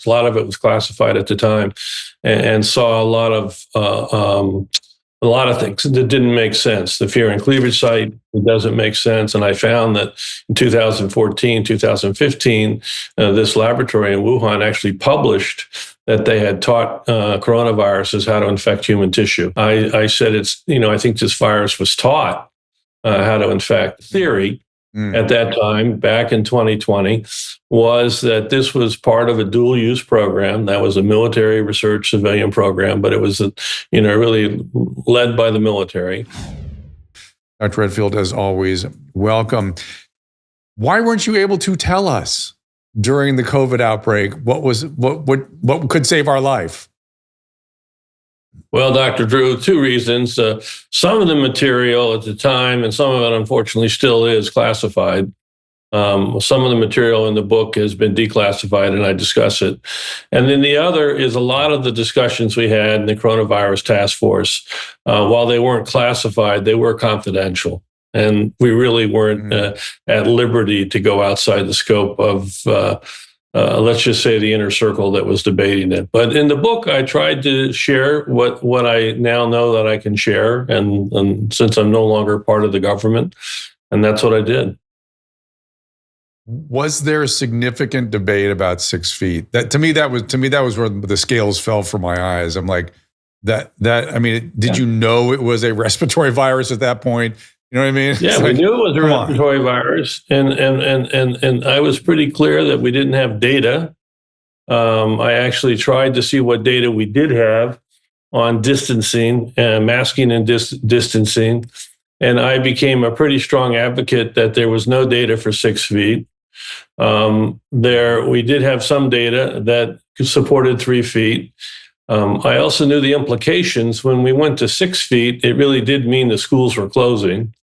A lot of it was classified at the time, and saw a lot of things that didn't make sense. The furin cleavage site, it doesn't make sense. And I found that in 2014, 2015, this laboratory in Wuhan actually published that they had taught coronaviruses how to infect human tissue. I said I think this virus was taught how to infect. Theory at that time, back in 2020, was that this was part of a dual use program. That was a military research civilian program, but it was, really led by the military. Dr. Redfield, as always, welcome. Why weren't you able to tell us during the COVID outbreak what could save our life? Well, Dr. Drew, two reasons. Some of the material at the time, and some of it unfortunately still is classified. Some of the material in the book has been declassified, and I discuss it. And then the other is a lot of the discussions we had in the coronavirus task force, while they weren't classified, they were confidential. And we really weren't at liberty to go outside the scope of let's just say the inner circle that was debating it. But in the book, I tried to share what I now know that I can share, and since I'm no longer part of the government, and that's what I did. Was there a significant debate about 6 feet? That was where the scales fell from my eyes. I'm like, did you know it was a respiratory virus at that point? You know what I mean? Yeah, we knew it was a respiratory virus, and I was pretty clear that we didn't have data. I actually tried to see what data we did have on distancing, masking and distancing, and I became a pretty strong advocate that there was no data for 6 feet. We did have some data that supported 3 feet. I also knew the implications. When we went to 6 feet, it really did mean the schools were closing.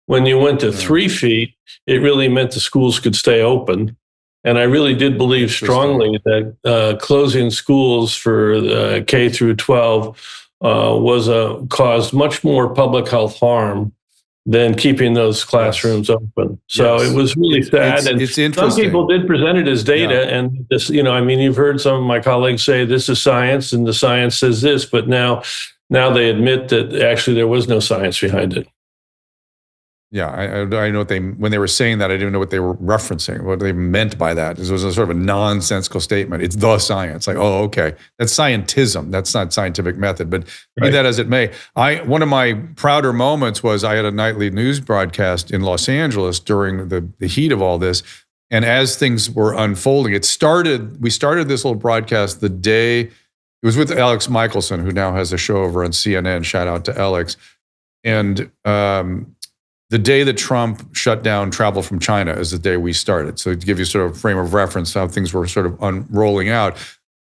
When you went to 3 feet, it really meant the schools could stay open. And I really did believe strongly that closing schools for K through 12 caused much more public health harm than keeping those classrooms open. So it was really sad. And it's interesting. Some people did present it as data. And this, you've heard some of my colleagues say this is science and the science says this, but now they admit that actually there was no science behind it. Yeah, I know when they were saying that, I didn't know what they were referencing, what they meant by that. It was a sort of a nonsensical statement. It's the science. Like, oh, okay, that's scientism. That's not scientific method. But be that as it may, one of my prouder moments was I had a nightly news broadcast in Los Angeles during the heat of all this. And as things were unfolding, we started this little broadcast the day, it was with Alex Michelson, who now has a show over on CNN. Shout out to Alex. And the day that Trump shut down travel from China is the day we started. So to give you sort of a frame of reference, how things were sort of unrolling out.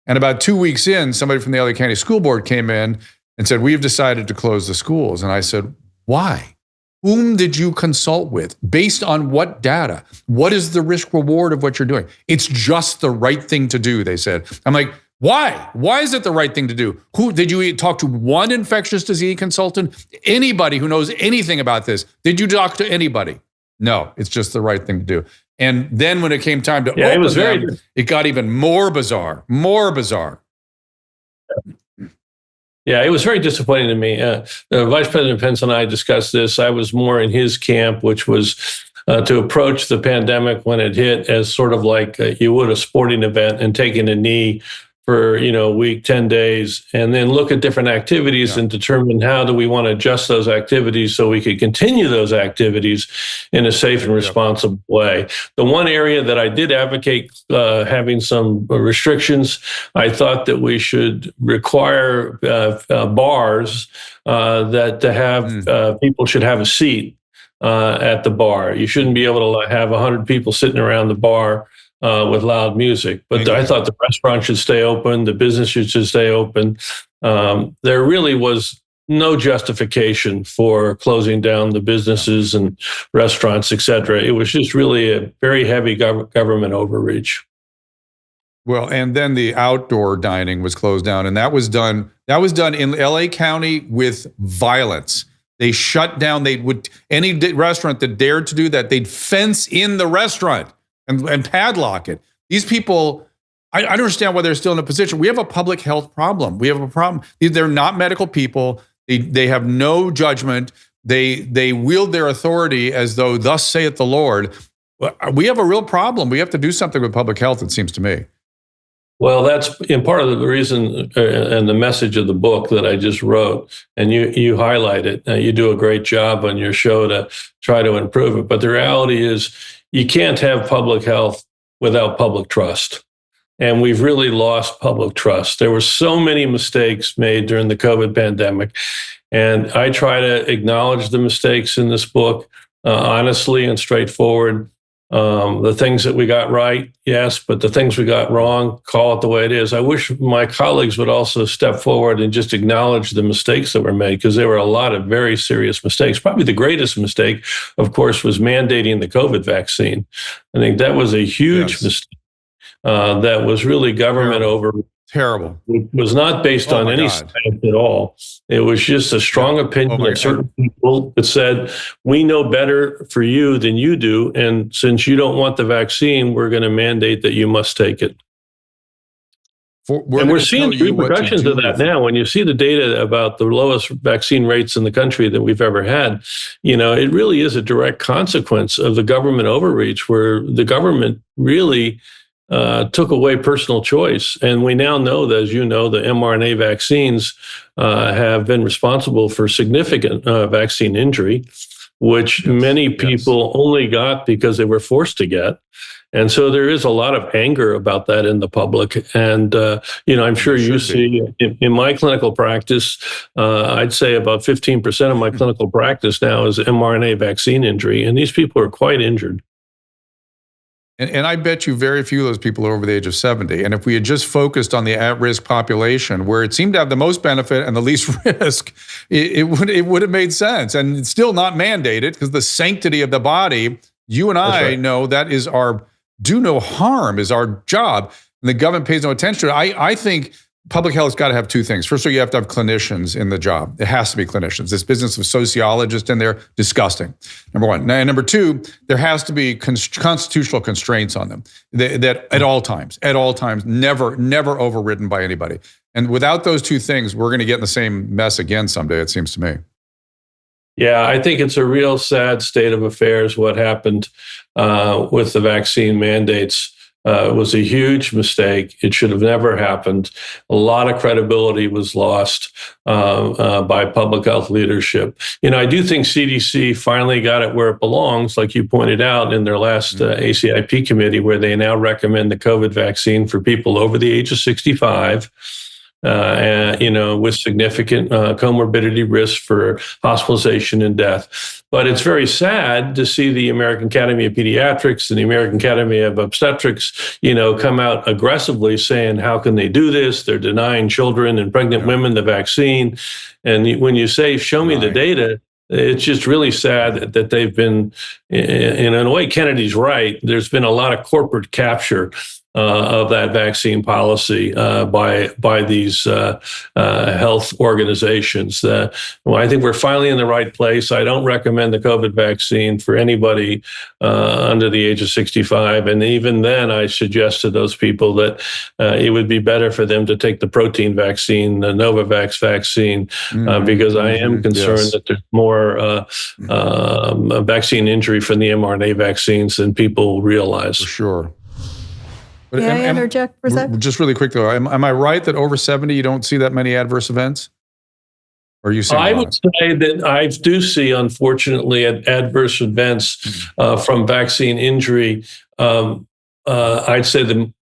And about 2 weeks in, somebody from the LA County School Board came in and said, we've decided to close the schools. And I said, why? Whom did you consult with? Based on what data? What is the risk reward of what you're doing? It's just the right thing to do, they said. I'm like, why? Why is it the right thing to do? Who did you talk to? One infectious disease consultant? Anybody who knows anything about this? Did you talk to anybody? No, it's just the right thing to do. And then when it came time to open them, it got even more bizarre. Yeah, it was very disappointing to me. Vice President Pence and I discussed this. I was more in his camp, which was to approach the pandemic when it hit as sort of like you would a sporting event and taking a knee for a week, 10 days, and then look at different activities and determine how do we want to adjust those activities so we could continue those activities in a safe and responsible way. The one area that I did advocate having some restrictions, I thought that we should require bars people should have a seat at the bar. You shouldn't be able to have 100 people sitting around the bar with loud music. But I thought the restaurant should stay open, the business should stay open. There really was no justification for closing down the businesses and restaurants, et cetera. It was just really a very heavy government overreach. Well, and then the outdoor dining was closed down, and that was done in LA County with violence. They shut down, any restaurant that dared to do that, they'd fence in the restaurant and padlock it. These people I don't understand why they're still in a position. We have a public health problem. We have a problem. They're not medical people. They have no judgment. They wield their authority as though thus saith the Lord. We have a real problem. We have to do something with public health, it seems to me. Well, that's in part of the reason and the message of the book that I just wrote, and you highlight it. You do a great job on your show to try to improve it. But the reality is you can't have public health without public trust. And we've really lost public trust. There were so many mistakes made during the COVID pandemic. And I try to acknowledge the mistakes in this book honestly and straightforward. The things that we got right, yes, but the things we got wrong, call it the way it is. I wish my colleagues would also step forward and just acknowledge the mistakes that were made, because there were a lot of very serious mistakes. Probably the greatest mistake, of course, was mandating the COVID vaccine. I think that was a huge mistake. That was really government over. Terrible. It was not based on any science at all. It was just a strong opinion of certain people that said, we know better for you than you do. And since you don't want the vaccine, we're going to mandate that you must take it. And we're seeing repercussions of that now. When you see the data about the lowest vaccine rates in the country that we've ever had, it really is a direct consequence of the government overreach, where the government really took away personal choice. And we now know that, as you know, the mRNA vaccines have been responsible for significant vaccine injury, which many people only got because they were forced to get. And so there is a lot of anger about that in the public. And, I'm sure you see in my clinical practice, I'd say about 15% of my clinical practice now is mRNA vaccine injury. And these people are quite injured. And I bet you very few of those people are over the age of 70. And if we had just focused on the at-risk population, where it seemed to have the most benefit and the least risk, it would have made sense. And it's still not mandated, because the sanctity of the body, you and I know that is our do no harm is our job. And the government pays no attention to it. I think public health has got to have two things. First of all, you have to have clinicians in the job. It has to be clinicians. This business of sociologists in there, disgusting. Number one. And number two, there has to be constitutional constraints on them that at all times, never overridden by anybody. And without those two things, we're going to get in the same mess again someday, it seems to me. Yeah, I think it's a real sad state of affairs what happened with the vaccine mandates. It was a huge mistake. It should have never happened. A lot of credibility was lost by public health leadership. I do think CDC finally got it where it belongs, like you pointed out in their last ACIP committee, where they now recommend the COVID vaccine for people over the age of 65. With significant comorbidity risk for hospitalization and death. But it's very sad to see the American Academy of Pediatrics and the American Academy of Obstetrics, come out aggressively saying, how can they do this? They're denying children and pregnant women the vaccine. And when you say, show me the data, it's just really sad that they've been, in a way, Kennedy's right. There's been a lot of corporate capture of that vaccine policy by these health organizations. I think we're finally in the right place. I don't recommend the COVID vaccine for anybody under the age of 65. And even then, I suggest to those people that it would be better for them to take the protein vaccine, the Novavax vaccine, because I am concerned that there's more vaccine injury from the mRNA vaccines than people realize. For sure. But May I interject for a sec? Just really quick, though. Am I right that over 70, you don't see that many adverse events? Or are you saying I would say that I do see, unfortunately, adverse events from vaccine injury. I'd say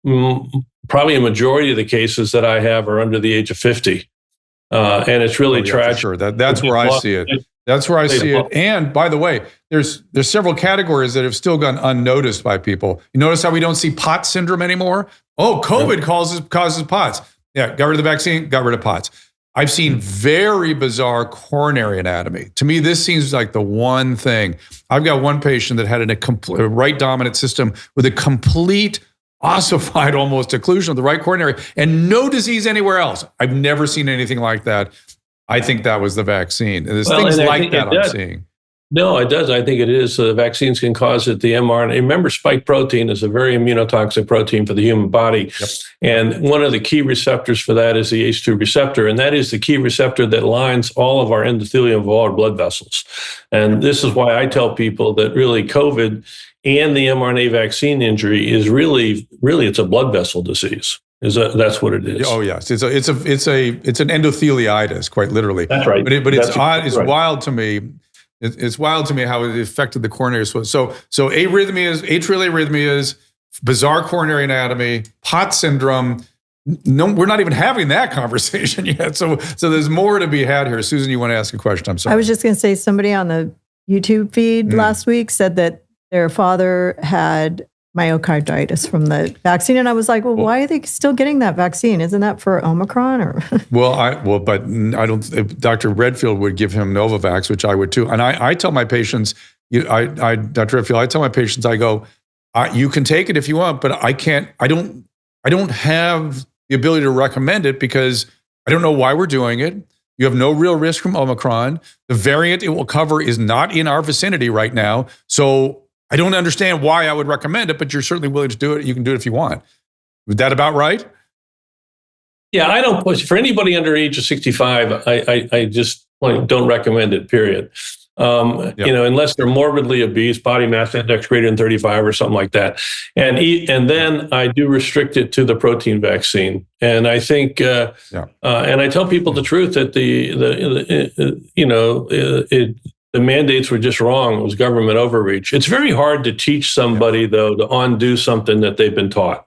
probably a majority of the cases that I have are under the age of 50. And it's really tragic. For sure. That's where I see it. That's where I see it. And by the way, there's several categories that have still gone unnoticed by people. You notice how we don't see POTS syndrome anymore? Oh, COVID causes POTS. Yeah, got rid of the vaccine, got rid of POTS. I've seen very bizarre coronary anatomy. To me, this seems like the one thing. I've got one patient that had a right dominant system with a complete ossified almost occlusion of the right coronary and no disease anywhere else. I've never seen anything like that. I think that was the vaccine. And there's things like that I'm seeing. No, it does. I think it is. Vaccines can cause it. The mRNA. Remember, spike protein is a very immunotoxic protein for the human body. Yep. And one of the key receptors for that is the ACE2 receptor. And that is the key receptor that lines all of our endothelium of all our blood vessels. And this is why I tell people that really COVID and the mRNA vaccine injury is really, it's a blood vessel disease. That's what it is. Oh yes, it's an endotheliitis, quite literally. That's right. But it's odd. It's right. wild to me. It's wild to me how it affected the coronary. So arrhythmias, atrial arrhythmias, bizarre coronary anatomy, POTS syndrome. No, we're not even having that conversation yet. So there's more to be had here. Susan, you want to ask a question? I'm sorry. I was just going to say, somebody on the YouTube feed last week said that their father had myocarditis from the vaccine, and I was like, well, why are they still getting that vaccine? Isn't that for Omicron? Or but I don't. Dr. Redfield would give him Novavax, which I would too. And I tell my patients, Dr. Redfield, I tell my patients, I go, you can take it if you want, but I can't. I don't have the ability to recommend it because I don't know why we're doing it. You have no real risk from Omicron. The variant it will cover is not in our vicinity right now, so I don't understand why I would recommend it, but you're certainly willing to do it. You can do it if you want. Is that about right? Yeah, I don't push for anybody under age of 65. I just don't recommend it. Period. Unless they're morbidly obese, body mass index greater than 35 or something like that, and then I do restrict it to the protein vaccine. And I think, and I tell people the truth that the mandates were just wrong. It was government overreach. It's very hard to teach somebody, though, to undo something that they've been taught.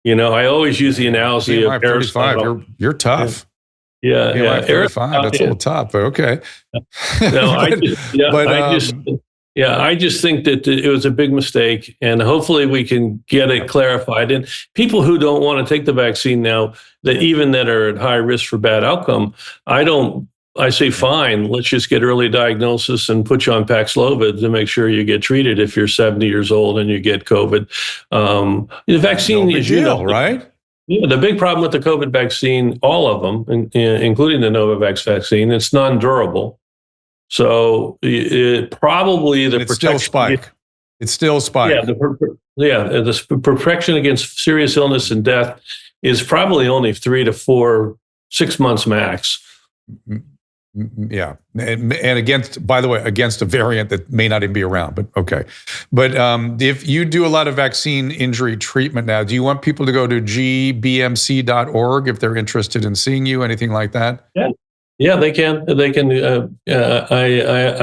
I always use the analogy of 35. You're tough. Yeah. 35. That's a little tough, but okay. No, I just think that it was a big mistake, and hopefully we can get it clarified. And people who don't want to take the vaccine now, that are at high risk for bad outcome, I say, fine, let's just get early diagnosis and put you on Paxlovid to make sure you get treated if you're 70 years old and you get COVID. The vaccine is, right? Yeah, the big problem with the COVID vaccine, all of them, including the Novavax vaccine, it's non-durable. So it's still spike. It's still spike. Yeah, the protection against serious illness and death is probably only 3 to 4, 6 months max. Yeah, and against a variant that may not even be around, but okay. But if you do a lot of vaccine injury treatment now, do you want people to go to gbmc.org if they're interested in seeing you, anything like that? Yeah, they can. I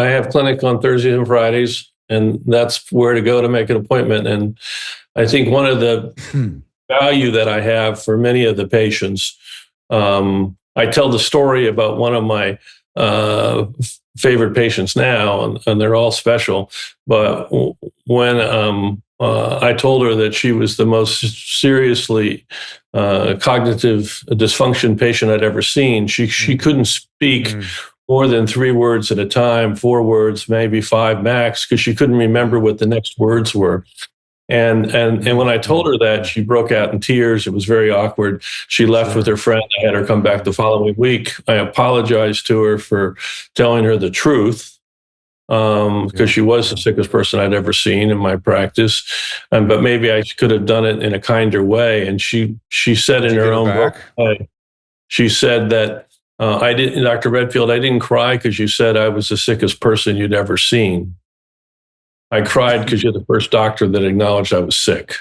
have clinic on Thursdays and Fridays, and that's where to go to make an appointment. And I think one of the value that I have for many of the patients, I tell the story about one of my favorite patients now, and they're all special. But when I told her that she was the most seriously cognitive dysfunction patient I'd ever seen, she couldn't speak more than 3 words at a time, 4 words, maybe 5 max, because she couldn't remember what the next words were. And when I told her that, she broke out in tears. It was very awkward. She left with her friend. I had her come back the following week. I apologized to her for telling her the truth, because she was the sickest person I'd ever seen in my practice. But maybe I could have done it in a kinder way. And she said in her own book, she said that Dr. Redfield, I didn't cry because you said I was the sickest person you'd ever seen. I cried because you're the first doctor that acknowledged I was sick.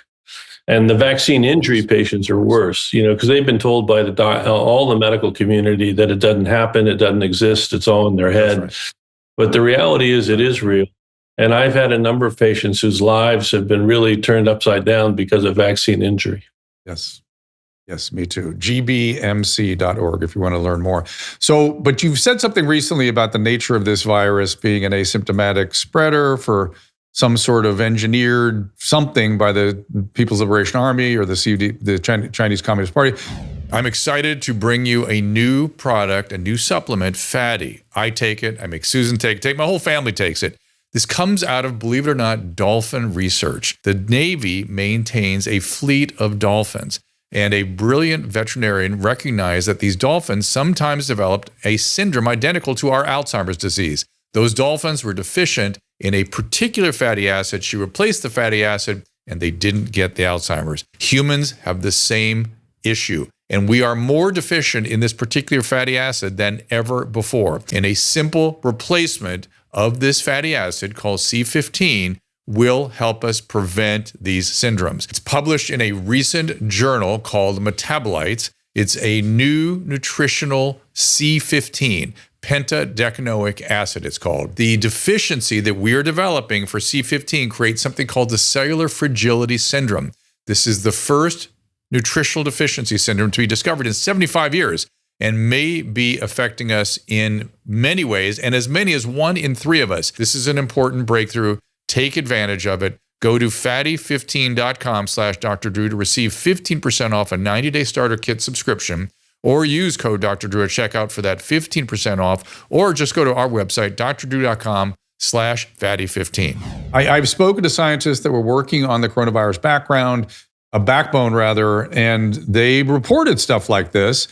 And the vaccine injury patients are worse, because they've been told by all the medical community that it doesn't happen, it doesn't exist, it's all in their head. Right. But the reality is it is real. And I've had a number of patients whose lives have been really turned upside down because of vaccine injury. Yes. Yes, me too. gbmc.org if you want to learn more. So, but you've said something recently about the nature of this virus being an asymptomatic spreader for some sort of engineered something by the People's Liberation Army or the Chinese Communist Party. I'm excited to bring you a new product, a new supplement, Fatty. I take it. I make Susan take it. My whole family takes it. This comes out of, believe it or not, dolphin research. The Navy maintains a fleet of dolphins, and a brilliant veterinarian recognized that these dolphins sometimes developed a syndrome identical to our Alzheimer's disease. Those dolphins were deficient in a particular fatty acid. She replaced the fatty acid, and they didn't get the Alzheimer's. Humans have the same issue, and we are more deficient in this particular fatty acid than ever before. And a simple replacement of this fatty acid called C15 will help us prevent these syndromes. It's published in a recent journal called Metabolites. It's a new nutritional C15, pentadecanoic acid, it's called. The deficiency that we are developing for C15 creates something called the cellular fragility syndrome. This is the first nutritional deficiency syndrome to be discovered in 75 years and may be affecting us in many ways, and as many as 1 in 3 of us. This is an important breakthrough. Take advantage of it. Go to fatty15.com/Dr. Drew to receive 15% off a 90-day starter kit subscription, or use code Dr. Drew at checkout for that 15% off, or just go to our website, drdrew.com/fatty15. I've spoken to scientists that were working on the coronavirus background, a backbone rather, and they reported stuff like this.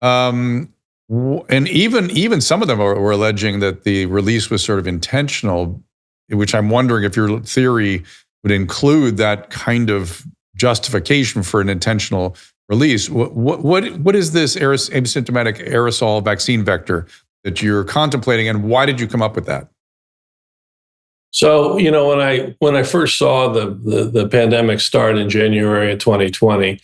And even some of them were alleging that the release was sort of intentional, which I'm wondering if your theory would include that kind of justification for an intentional release. What is this asymptomatic aerosol vaccine vector that you're contemplating, and why did you come up with that? So, when I first saw the pandemic start in January of 2020,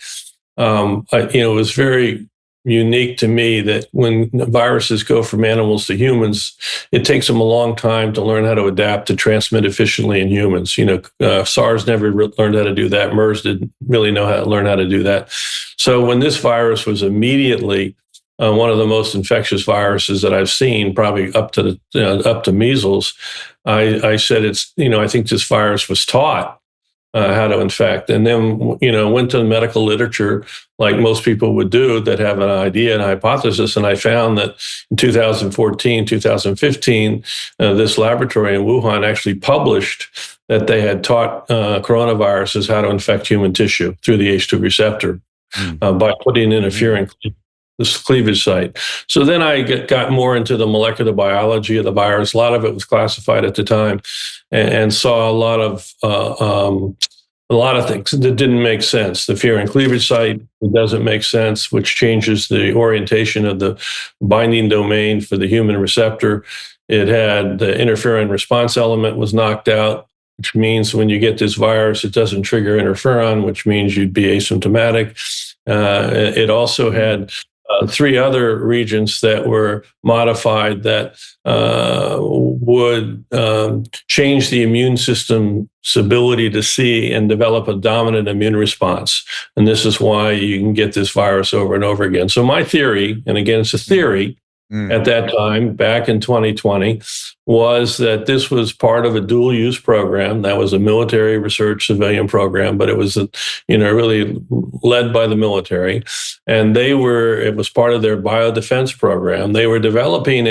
it was very unique to me that when viruses go from animals to humans, it takes them a long time to learn how to adapt to transmit efficiently in humans. SARS never learned how to do that. MERS didn't really learn how to do that. So when this virus was immediately one of the most infectious viruses that I've seen, probably up to measles, I said I think this virus was taught how to infect, and then went to the medical literature like most people would do that have an idea and a hypothesis, and I found that in 2014, 2015, this laboratory in Wuhan actually published that they had taught coronaviruses how to infect human tissue through the H2 receptor by putting in a furin, this cleavage site. So then I got more into the molecular biology of the virus. A lot of it was classified at the time, and saw a lot of things that didn't make sense. The furin cleavage site, it doesn't make sense, which changes the orientation of the binding domain for the human receptor. It had the interferon response element was knocked out, which means when you get this virus, it doesn't trigger interferon, which means you'd be asymptomatic. It also had 3 other regions that were modified that would change the immune system's ability to see and develop a dominant immune response. And this is why you can get this virus over and over again. So my theory, and again, it's a theory, at that time, back in 2020, was that this was part of a dual-use program. That was a military research civilian program, but it was, really led by the military. And it was part of their biodefense program. They were developing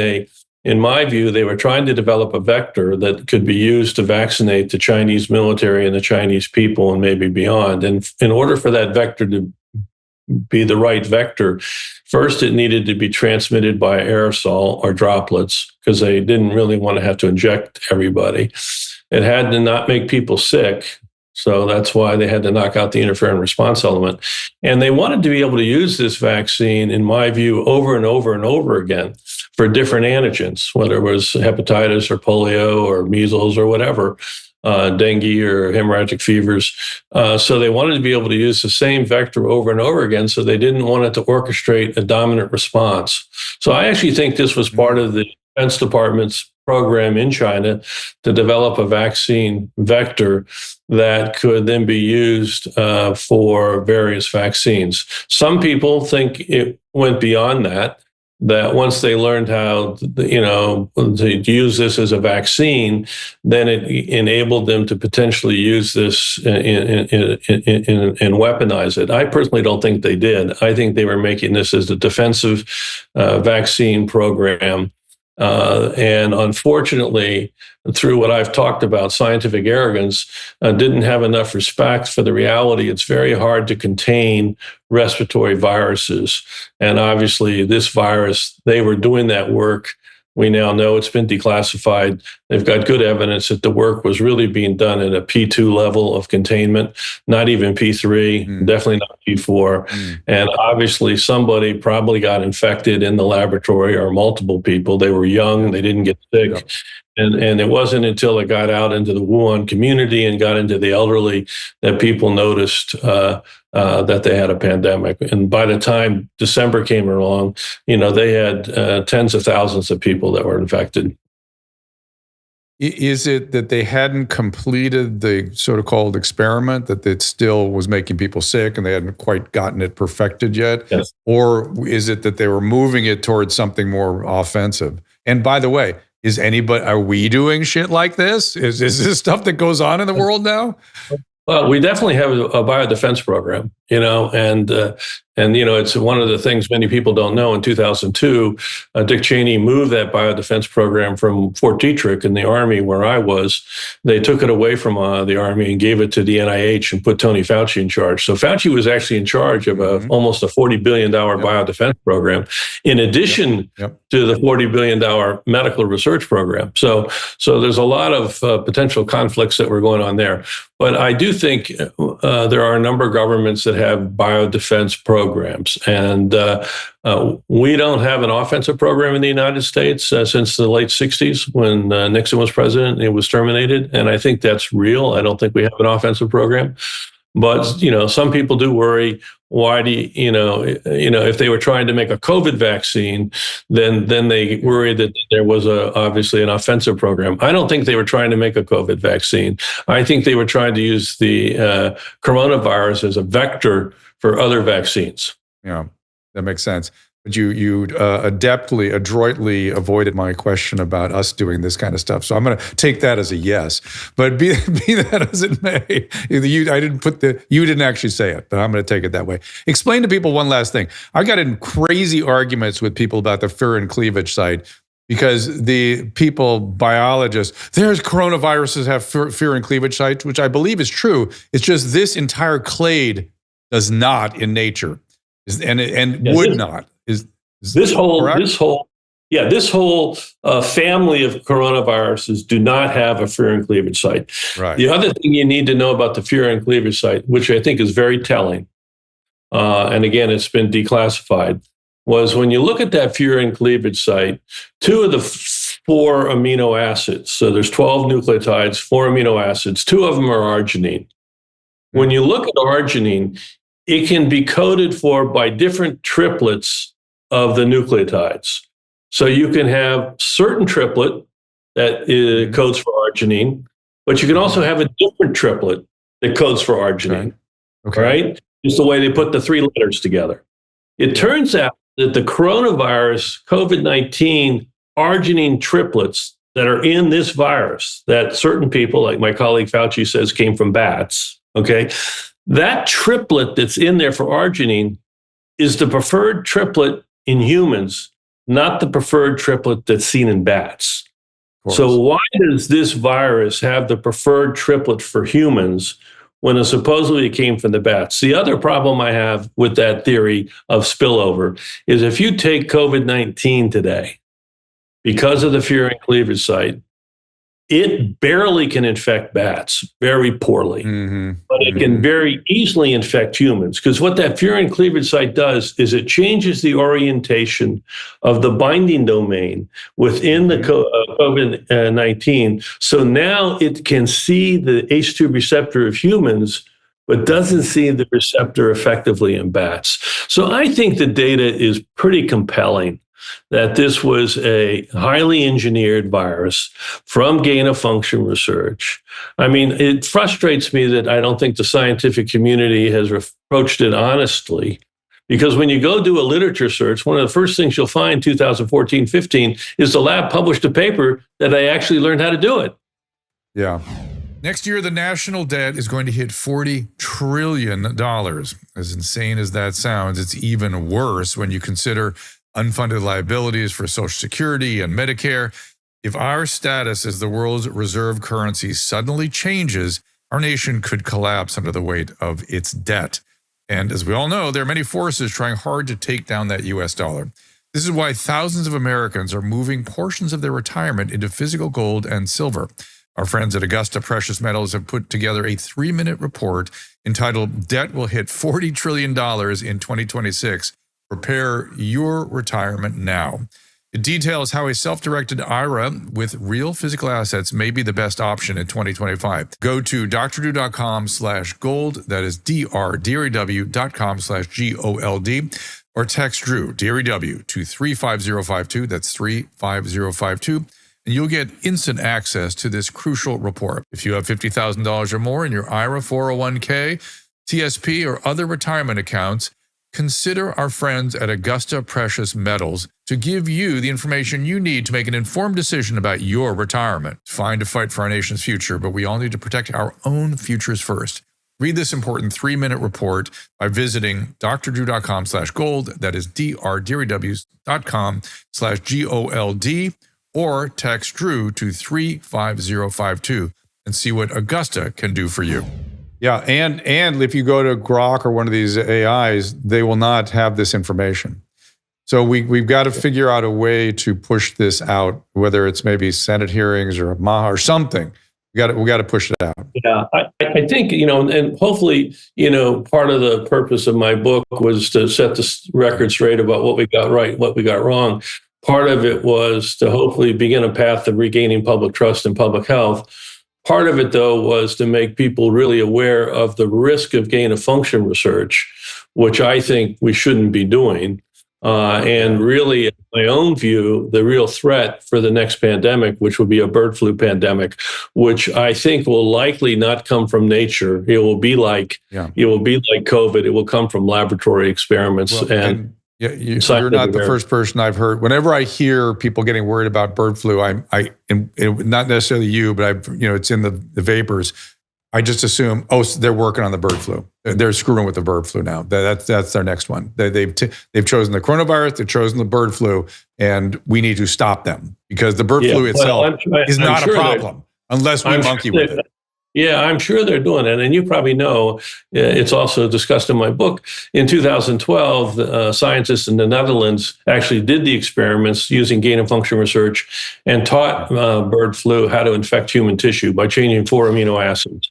in my view, they were trying to develop a vector that could be used to vaccinate the Chinese military and the Chinese people and maybe beyond. And in order for that vector to be the right vector, first it needed to be transmitted by aerosol or droplets, because they didn't really want to have to inject everybody. It had to not make people sick, so that's why they had to knock out the interferon response element. And they wanted to be able to use this vaccine, in my view, over and over and over again for different antigens, whether it was hepatitis or polio or measles or whatever. Dengue or hemorrhagic fevers. So they wanted to be able to use the same vector over and over again, so they didn't want it to orchestrate a dominant response. So I actually think this was part of the Defense Department's program in China to develop a vaccine vector that could then be used for various vaccines. Some people think it went beyond that once they learned how, to use this as a vaccine, then it enabled them to potentially use this and weaponize it. I personally don't think they did. I think they were making this as a defensive vaccine program. And unfortunately, through what I've talked about, scientific arrogance, didn't have enough respect for the reality. It's very hard to contain respiratory viruses. And obviously, this virus, they were doing that work We now know it's been declassified. They've got good evidence that the work was really being done at a P2 level of containment, not even P3, definitely not P4. And obviously somebody probably got infected in the laboratory, or multiple people. They were young, they didn't get sick. Yep. And it wasn't until it got out into the Wuhan community and got into the elderly that people noticed that they had a pandemic. And by the time December came along, they had tens of thousands of people that were infected. Is it that they hadn't completed the so-called experiment, that it still was making people sick and they hadn't quite gotten it perfected yet? Yes. Or is it that they were moving it towards something more offensive? And by the way, are we doing shit like this? Is this stuff that goes on in the world now? Well, we definitely have a biodefense program, and it's one of the things many people don't know. In 2002, Dick Cheney moved that biodefense program from Fort Detrick in the Army, where I was. They took it away from the Army and gave it to the NIH and put Tony Fauci in charge. So Fauci was actually in charge of almost a $40 billion biodefense program, in addition to the $40 billion medical research program. So there's a lot of potential conflicts that were going on there. But I do think there are a number of governments that have biodefense programs. And we don't have an offensive program in the United States since the late 60s, when Nixon was president. It was terminated. And I think that's real. I don't think we have an offensive program. But, some people do worry, why do if they were trying to make a COVID vaccine, then they worry that there was obviously an offensive program. I don't think they were trying to make a COVID vaccine. I think they were trying to use the coronavirus as a vector for other vaccines. Yeah, that makes sense. But you adroitly avoided my question about us doing this kind of stuff. So I'm going to take that as a yes. But be that as it may, you didn't actually say it, but I'm going to take it that way. Explain to people one last thing. I got in crazy arguments with people about the furin cleavage site, because the biologists, there's coronaviruses have furin cleavage sites, which I believe is true. It's just this entire clade does not in nature, would not. This whole family of coronaviruses do not have a furin cleavage site. Right. The other thing you need to know about the furin cleavage site, which I think is very telling, and again, it's been declassified, was when you look at that furin cleavage site, 2 of the 4 amino acids, so there's 12 nucleotides, 4 amino acids, 2 of them are arginine. When you look at arginine, it can be coded for by different triplets of the nucleotides. So you can have certain triplet that codes for arginine, but you can also have a different triplet that codes for arginine. Okay. Right? Just the way they put the 3 letters together. It turns out that the coronavirus, COVID-19 arginine triplets that are in this virus, that certain people, like my colleague Fauci says, came from bats, okay? That triplet that's in there for arginine is the preferred triplet in humans, not the preferred triplet that's seen in bats. So why does this virus have the preferred triplet for humans when it supposedly came from the bats? The other problem I have with that theory of spillover is if you take COVID-19 today, because of the furin cleavage site, it barely can infect bats, very poorly, but it can very easily infect humans. Because what that furin cleavage site does is it changes the orientation of the binding domain within the COVID-19. So now it can see the ACE2 receptor of humans, but doesn't see the receptor effectively in bats. So I think the data is pretty compelling that this was a highly engineered virus from gain-of-function research. I mean, it frustrates me that I don't think the scientific community has approached it honestly, because when you go do a literature search, one of the first things you'll find 2014-15 is the lab published a paper that they actually learned how to do it. Yeah. Next year, the national debt is going to hit $40 trillion. As insane as that sounds, it's even worse when you consider unfunded liabilities for Social Security and Medicare. If our status as the world's reserve currency suddenly changes, our nation could collapse under the weight of its debt. And as we all know, there are many forces trying hard to take down that US dollar. This is why thousands of Americans are moving portions of their retirement into physical gold and silver. Our friends at Augusta Precious Metals have put together a 3-minute report entitled Debt Will Hit $40 Trillion in 2026. Prepare your retirement now. It details how a self-directed IRA with real physical assets may be the best option in 2025. Go to drdrew.com/gold. That is DRDREW.com/GOLD. Or text Drew, DREW, to 35052. That's 35052. And you'll get instant access to this crucial report. If you have $50,000 or more in your IRA, 401k, TSP, or other retirement accounts, consider our friends at Augusta Precious Metals to give you the information you need to make an informed decision about your retirement. It's fine to fight for our nation's future, but we all need to protect our own futures first. Read this important 3-minute report by visiting drdrew.com/gold. That is drdrew.com/GOLD, or text Drew to 35052 and see what Augusta can do for you. Yeah, and if you go to Grok or one of these AIs, they will not have this information. So we've got to figure out a way to push this out, whether it's maybe Senate hearings or MAHA or something. We got to push it out. Yeah, I think, and hopefully, part of the purpose of my book was to set the record straight about what we got right, what we got wrong. Part of it was to hopefully begin a path of regaining public trust in public health. Part of it, though, was to make people really aware of the risk of gain-of-function research, which I think we shouldn't be doing. And really, in my own view, the real threat for the next pandemic, which will be a bird flu pandemic, which I think will likely not come from nature. It will be like COVID. It will come from laboratory experiments. You're not the first person I've heard. Whenever I hear people getting worried about bird flu, not necessarily you, but it's in the vapors. I just assume, they're working on the bird flu. They're screwing with the bird flu now. That's their next one. They've chosen the coronavirus, they've chosen the bird flu, and we need to stop them because the bird flu itself is not a problem unless we monkey with it. Yeah, I'm sure they're doing it. And you probably know, it's also discussed in my book. In 2012, scientists in the Netherlands actually did the experiments using gain-of-function research and taught bird flu how to infect human tissue by changing 4 amino acids.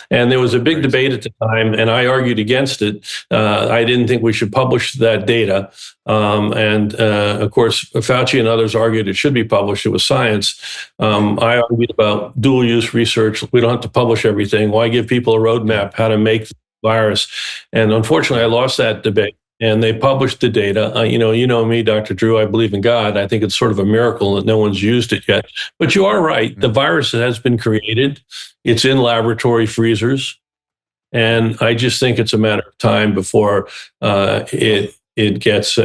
And there was a big debate at the time, and I argued against it. I didn't think we should publish that data. Of course, Fauci and others argued it should be published. It was science. I argued about dual-use research. We don't have to publish everything. Why give people a roadmap how to make the virus? And unfortunately, I lost that debate. And they published the data. You know me, Dr. Drew, I believe in God. I think it's sort of a miracle that no one's used it yet. But you are right. The virus has been created. It's in laboratory freezers. And I just think it's a matter of time before it gets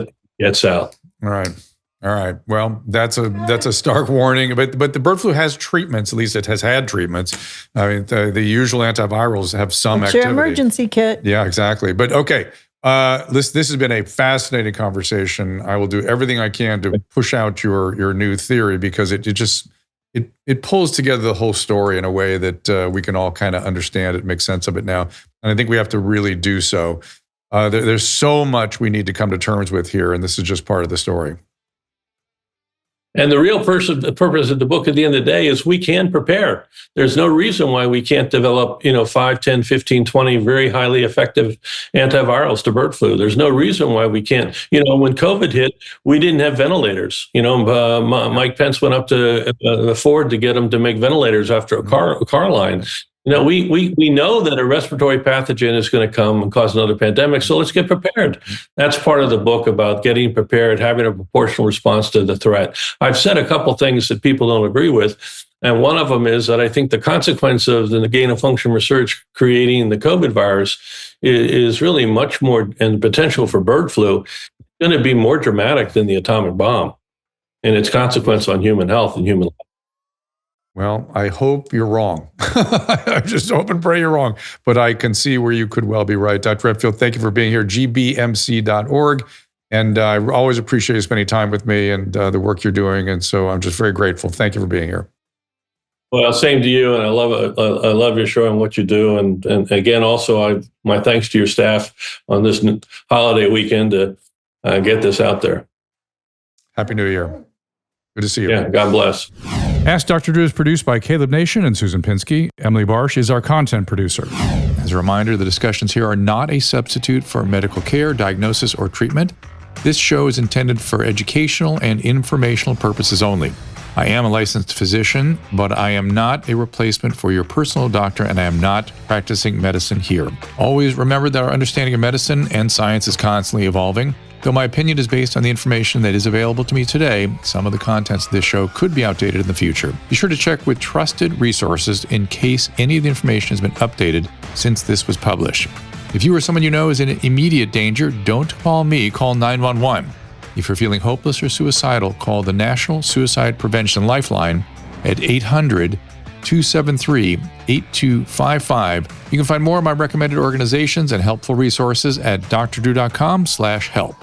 out. All right. Well, that's a stark warning. But the bird flu has treatments. At least it has had treatments. I mean, the usual antivirals have some activity. Your emergency kit. Yeah, exactly. But okay, this has been a fascinating conversation. I will do everything I can to push out your new theory because it pulls together the whole story in a way that we can all kind of understand it, make sense of it now. And I think we have to really do so. There's so much we need to come to terms with here, and this is just part of the story. And the real purpose of the book at the end of the day is we can prepare. There's no reason why we can't develop, 5, 10, 15, 20 very highly effective antivirals to bird flu. There's no reason why we can't. When COVID hit, we didn't have ventilators. Mike Pence went up to Ford to get them to make ventilators after a car line. We know that a respiratory pathogen is going to come and cause another pandemic, so let's get prepared. That's part of the book about getting prepared, having a proportional response to the threat. I've said a couple things that people don't agree with, and one of them is that I think the consequence of the gain-of-function research creating the COVID virus is really much more, and the potential for bird flu, going to be more dramatic than the atomic bomb and its consequence on human health and human life. Well, I hope you're wrong. I just hope and pray you're wrong. But I can see where you could well be right. Dr. Redfield, thank you for being here, gbmc.org. And I always appreciate you spending time with me and the work you're doing. And so I'm just very grateful. Thank you for being here. Well, same to you. And I love your show and what you do. And again, also, my thanks to your staff on this holiday weekend to get this out there. Happy New Year. Good to see you. Yeah, God bless. Ask Dr. Drew is produced by Caleb Nation and Susan Pinsky. Emily Barsh is our content producer. As a reminder, the discussions here are not a substitute for medical care, diagnosis, or treatment. This show is intended for educational and informational purposes only. I am a licensed physician, but I am not a replacement for your personal doctor, and I am not practicing medicine here. Always remember that our understanding of medicine and science is constantly evolving. Though my opinion is based on the information that is available to me today, some of the contents of this show could be outdated in the future. Be sure to check with trusted resources in case any of the information has been updated since this was published. If you or someone you know is in immediate danger, don't call me, call 911. If you're feeling hopeless or suicidal, call the National Suicide Prevention Lifeline at 800-273-8255. You can find more of my recommended organizations and helpful resources at drdrew.com/help.